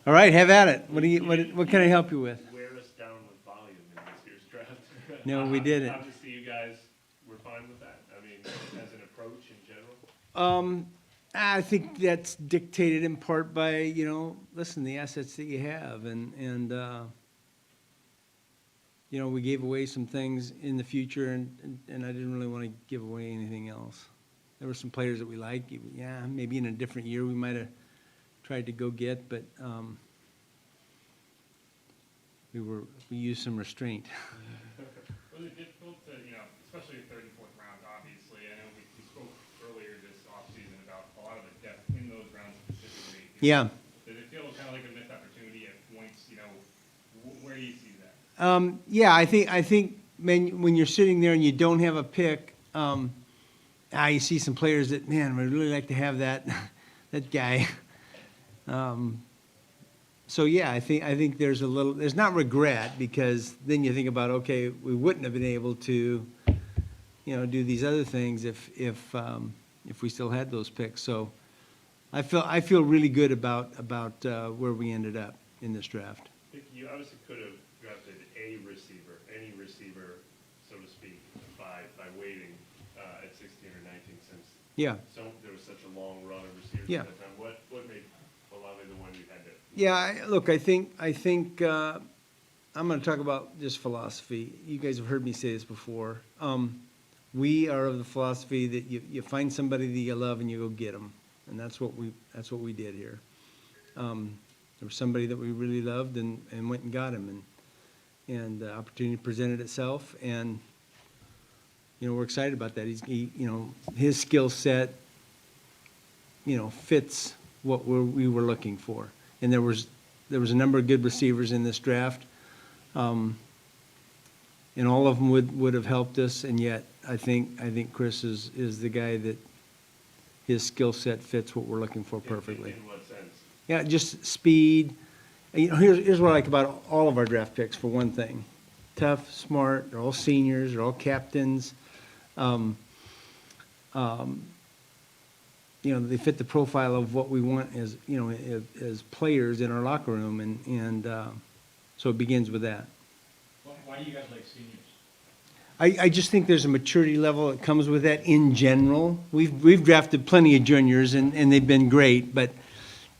All right, have at it. What can I help you with? Wear us down with volume in this year's draft. No, we didn't. Obviously, you guys were fine with that. I mean, as an approach in general. I think that's dictated in part by, listen, the assets that you have, and we gave away some things in the future, and I didn't really want to give away anything else. There were some players that we liked. Yeah, maybe in a different year we might have tried to go get, but we used some restraint. Was it difficult to, especially the 34th round, obviously? I know we spoke earlier this offseason about a lot of the depth in those rounds specifically. Yeah. Does it feel kind of like a missed opportunity at points? Where do you see that? Yeah, I think when you're sitting there and you don't have a pick, you see some players that, man, we'd really like to have that guy. So yeah, I think there's not regret, because then you think about, okay, we wouldn't have been able to, do these other things if we still had those picks. So I feel really good about where we ended up in this draft. You obviously could have drafted any receiver, so to speak, by waiting at 16 or 19, since there was such a long run of receivers at that time. What made Olave the one you had to? Yeah, look, I think I'm going to talk about just philosophy. You guys have heard me say this before. We are of the philosophy that you find somebody that you love and you go get them, and that's what we did here. There was somebody that we really loved and went and got him, and the opportunity presented itself, and we're excited about that. His skill set fits what we were looking for, and there was a number of good receivers in this draft, and all of them would have helped us, and yet I think Chris is the guy that his skill set fits what we're looking for perfectly. In what sense? Yeah, just speed. Here's what I like about all of our draft picks, for one thing. Tough, smart, they're all seniors, they're all captains. They fit the profile of what we want as players in our locker room, and so it begins with that. Why do you guys like seniors? I just think there's a maturity level that comes with that in general. We've drafted plenty of juniors, and they've been great, but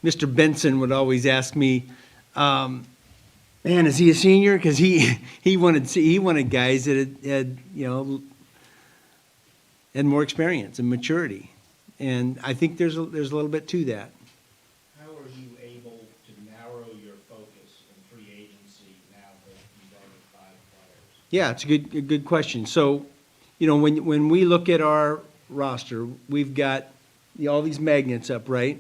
Mr. Benson would always ask me, man, is he a senior? Because he wanted guys that had more experience and maturity, and I think there's a little bit to that. How are you able to narrow your focus in free agency now that you've already 5 players? Yeah, it's a good question. So, when we look at our roster, we've got all these magnets up, right?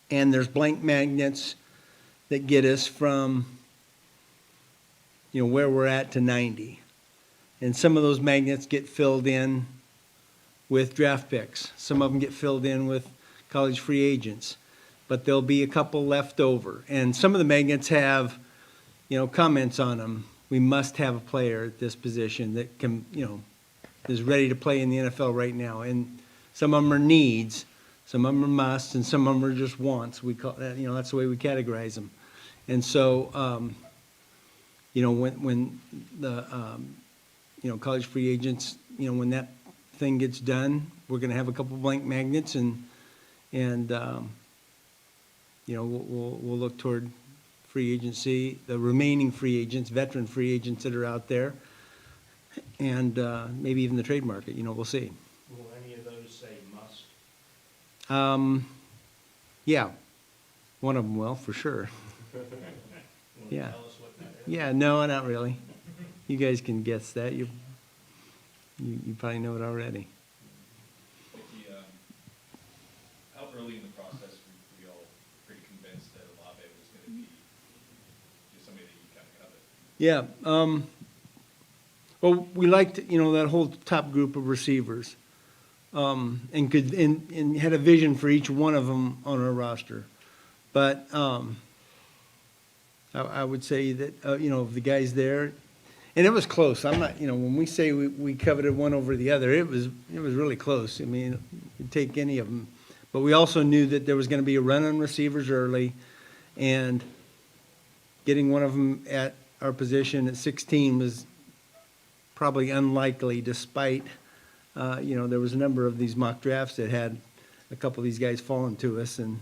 And there's blank magnets that get us from, where we're at to 90. And some of those magnets get filled in with draft picks. Some of them get filled in with college free agents. But there'll be a couple left over. And some of the magnets have, comments on them. We must have a player at this position that can, is ready to play in the NFL right now. And some of them are needs. Some of them are musts, and some of them are just wants. We call that, that's the way we categorize them. And so, when the, college free agents, when that thing gets done, we're going to have a couple blank magnets, and we'll look toward free agency, the remaining free agents, veteran free agents that are out there, and maybe even the trade market. We'll see. Will any of those say must? Yeah, one of them will, for sure. Will you Yeah. tell us what that is? Yeah, no, not really. You guys can guess that. You probably know it already. Mickey, how early in the process were we all pretty convinced that Olave was going to be just somebody that you kind of coveted? Yeah. Well, we liked, that whole top group of receivers, and had a vision for each one of them on our roster. But I would say that, of the guys there, and it was close. I'm not, when we say we coveted one over the other, it was really close. I mean, you'd take any of them. But we also knew that there was going to be a run on receivers early, And getting one of them at our position at 16 was probably unlikely, despite, there was a number of these mock drafts that had a couple of these guys falling to us, and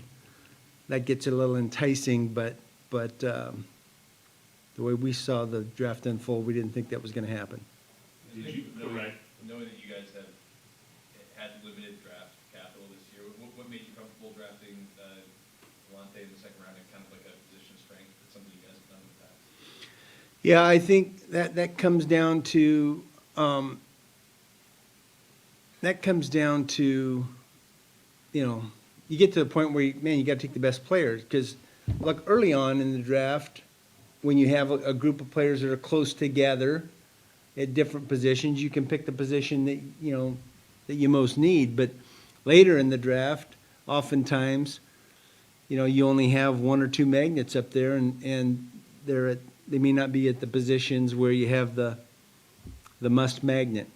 that gets a little enticing, but the way we saw the draft unfold, we didn't think that was going to happen. Did you, Correct. knowing that you guys have had limited draft capital this year, what made you comfortable drafting Alontae in the second round and kind of like a position of strength that some of you guys have done in the past? Yeah, I think that comes down to, you get to the point where, you got to take the best players. Because, look, early on in the draft, when you have a group of players that are close together at different positions, you can pick the position that you most need. But later in the draft, oftentimes, you only have one or two magnets up there, and they may not be at the positions where you have the must magnet.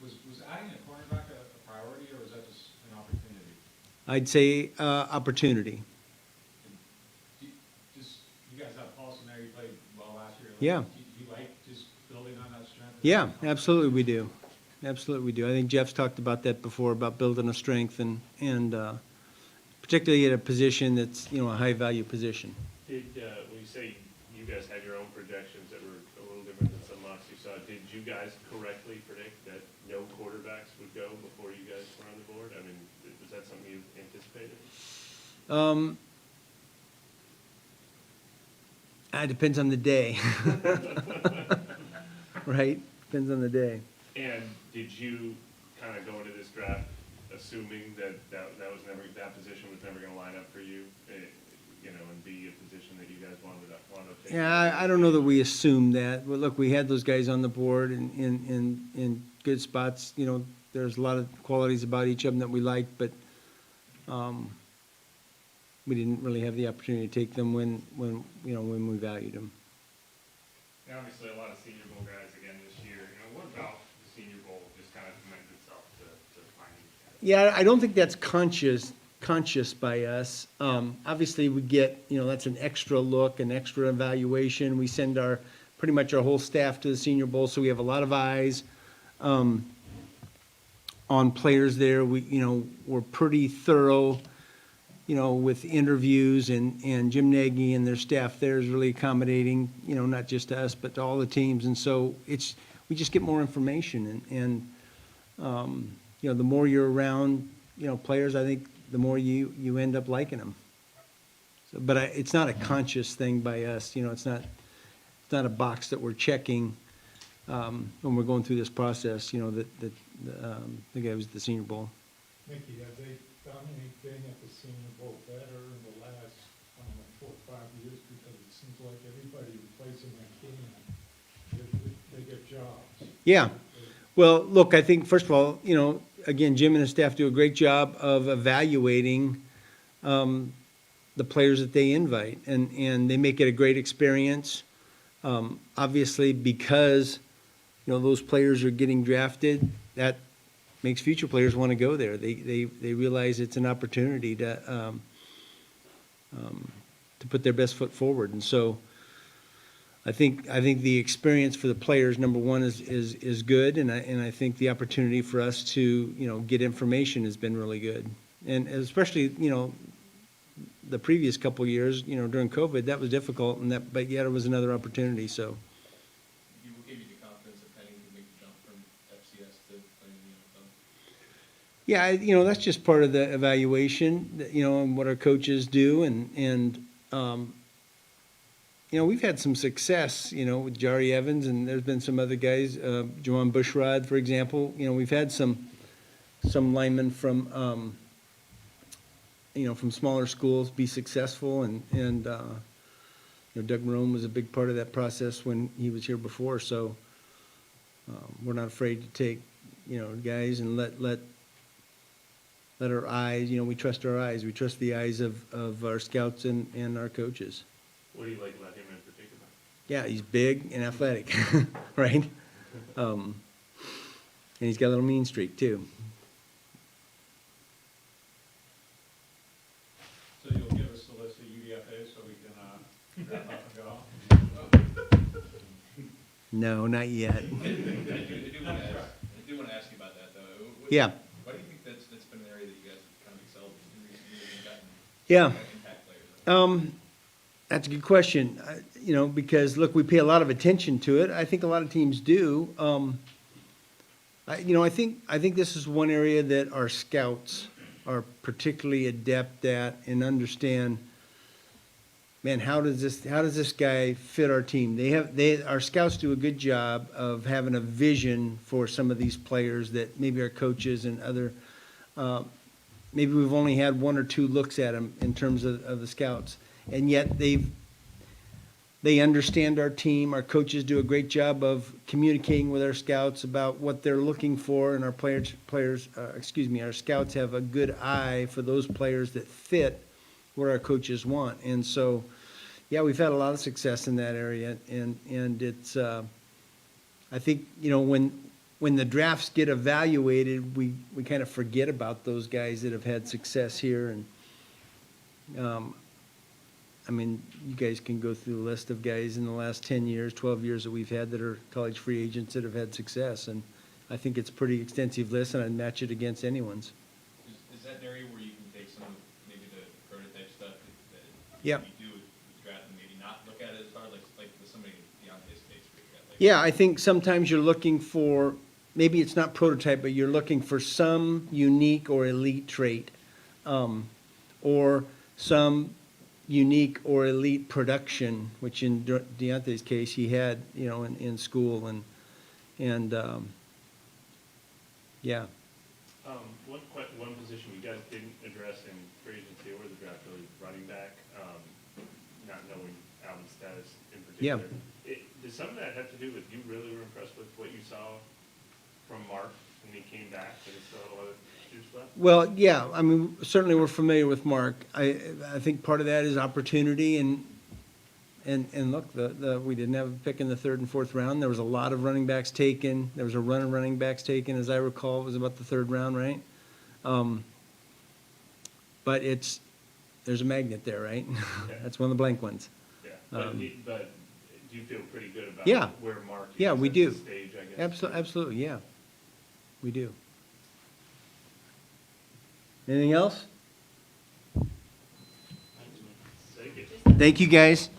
Was adding a cornerback a priority, or was that just an opportunity? I'd say opportunity. You guys have Paulson there, you played well last year. Yeah. Do you like just building on that strength? Yeah, absolutely we do. Absolutely we do. I think Jeff's talked about that before, about building a strength, and particularly at a position that's, a high-value position. Did, when you say you guys had your own projections that were a little different than some mocks you saw, did you guys correctly predict that no quarterbacks would go before you guys were on the board? I mean, was that something you anticipated? It depends on the day. Right? Depends on the day. And did you kind of go into this draft assuming that that position was never going to line up for you, and be a position that you guys wanted to take? Yeah, I don't know that we assumed that. But look, we had those guys on the board in good spots. There's a lot of qualities about each of them that we liked, but we didn't really have the opportunity to take them when we valued them. And obviously, a lot of Senior Bowl guys again this year. What about the Senior Bowl just kind of lends itself to finding guys? Yeah, I don't think that's conscious by us. Obviously, we get, that's an extra look, an extra evaluation. We send pretty much our whole staff to the Senior Bowl, so we have a lot of eyes on players there. We're pretty thorough, with interviews, and Jim Nagy and their staff there is really accommodating, not just to us, but to all the teams. And so we just get more information, and the more you're around, players, I think the more you end up liking them. So, but it's not a conscious thing by us. It's not a box that we're checking when we're going through this process. The guy was at the Senior Bowl. Mickey, have they done anything at the Senior Bowl better in the last, 4 or 5 years? Because it seems like everybody who plays in that game, they get jobs. Yeah. Well, look, I think, first of all, again, Jim and his staff do a great job of evaluating the players that they invite, and they make it a great experience. Obviously, because, those players are getting drafted, that makes future players want to go there. They realize it's an opportunity to put their best foot forward. And so I think the experience for the players, number one, is good, and I think the opportunity for us to get information has been really good, and especially the previous couple of years during COVID, that was difficult, but yet it was another opportunity. So. What gave you the confidence that Penny could make the jump from FCS to playing in the NFL? Yeah, that's just part of the evaluation, and what our coaches do, and we've had some success, with Jari Evans, and there's been some other guys, Juwan Bushrod, for example. We've had some linemen from smaller schools be successful, and Doug Marone was a big part of that process when he was here before. So we're not afraid to take, guys, and let our eyes, we trust our eyes. We trust the eyes of our scouts and our coaches. What do you like about him in particular? Yeah, he's big and athletic, right? And he's got a little mean streak, too. So you'll give us the list of UDFA UDFA so we can, wrap up and go? No, not yet. I do want to ask you about that, though. Yeah. Why do you think that's been an area that you guys have kind of excelled in recent years and gotten Yeah. impact players? That's a good question. You know, because look, we pay a lot of attention to it. I think a lot of teams do. I think this is one area that our scouts are particularly adept at and understand. Man, how does this guy fit our team? Our scouts do a good job of having a vision for some of these players that maybe our coaches and other, maybe we've only had one or two looks at them in terms of the scouts. And yet they understand our team. Our coaches do a great job of communicating with our scouts about what they're looking for, and our scouts have a good eye for those players that fit what our coaches want. And so, yeah, we've had a lot of success in that area, and it's, I think, you know, when the drafts get evaluated, we kind of forget about those guys that have had success here. And I mean, you guys can go through the list of guys in the last 10 years, 12 years that we've had that are college free agents that have had success. And I think it's a pretty extensive list, and I'd match it against anyone's. Is that an area where you can take some of maybe the prototype stuff that Yeah. you do with draft and maybe not look at it as hard, like with somebody in Alontae's case where you got like. Yeah, I think sometimes you're looking for, maybe it's not prototype, but you're looking for some unique or elite trait, or some unique or elite production, which in Deontay's case, he had, you know, in school, and yeah. One position you guys didn't address in free agency or the draft, really, running back, not knowing Alvin's status in Yeah. particular. Does some of that have to do with you really were impressed with what you saw from Mark when he came back and he saw a lot of juice left? Well, yeah, I mean, certainly we're familiar with Mark. I think part of that is opportunity, and look, we didn't have a pick in the third and fourth round. There was a lot of running backs taken. There was a run of running backs taken, as I recall. It was about the third round, right? But there's a magnet there, right? Yeah. That's one of the blank ones. Yeah, but do you feel pretty good about Yeah. where Mark is Yeah, we at do. this stage, I guess? Absolutely, yeah. We do. Anything else? Take it. Thank you, guys.